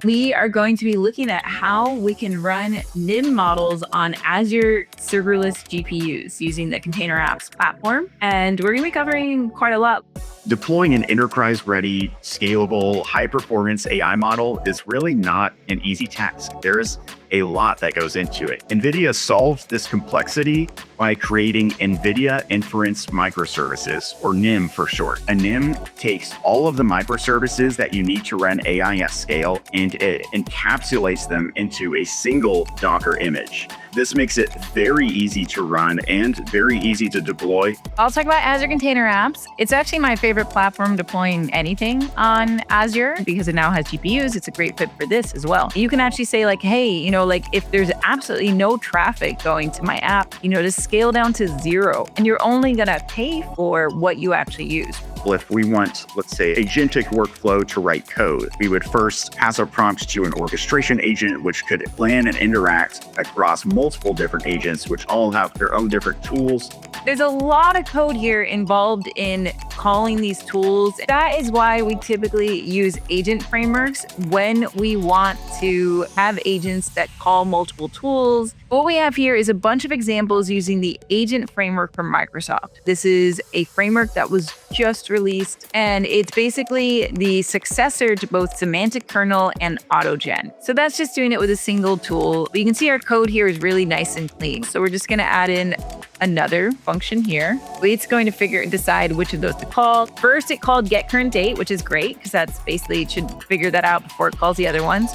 We are going to be looking at how we can run NIM models on Azure Serverless GPUs using the Container Apps platform. And we're going to be covering quite a lot. Deploying an enterprise-ready, scalable, high-performance AI model is really not an easy task. There's a lot that goes into it. NVIDIA solved this complexity by creating NVIDIA Inference Microservices, or NIM for short. A NIM takes all of the microservices that you need to run AI at scale and it encapsulates them into a single Docker image. This makes it very easy to run and very easy to deploy. I'll talk about Azure Container Apps. It's actually my favorite platform deploying anything on Azure because it now has GPUs. It's a great fit for this as well. You can actually say like, hey, like if there's absolutely no traffic going to my app, to scale down to 0, and you're only going to pay for what you actually use. If we want, let's say, agentic workflow to write code, we would first pass a prompt to an orchestration agent, which could plan and interact across multiple different agents, which all have their own different tools. There's a lot of code here involved in calling these tools. That is why we typically use agent frameworks when we want to have agents that call multiple tools. What we have here is a bunch of examples using the agent framework from Microsoft. This is a framework that was just released, and it's basically the successor to both semantic kernel and autogen. So that's just doing it with a single tool. But you can see our code here is really nice and clean. So we're just going to add in another function here. It's going to decide which of those to call. First, it called get current date, which is great because that's basically, it should figure that out before it calls the other ones.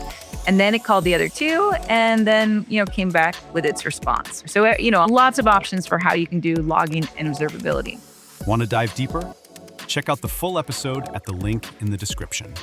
And then it called the other two, and then, came back with its response. So, lots of options for how you can do logging and observability. Want to dive deeper? Check out the full episode at the link in the description.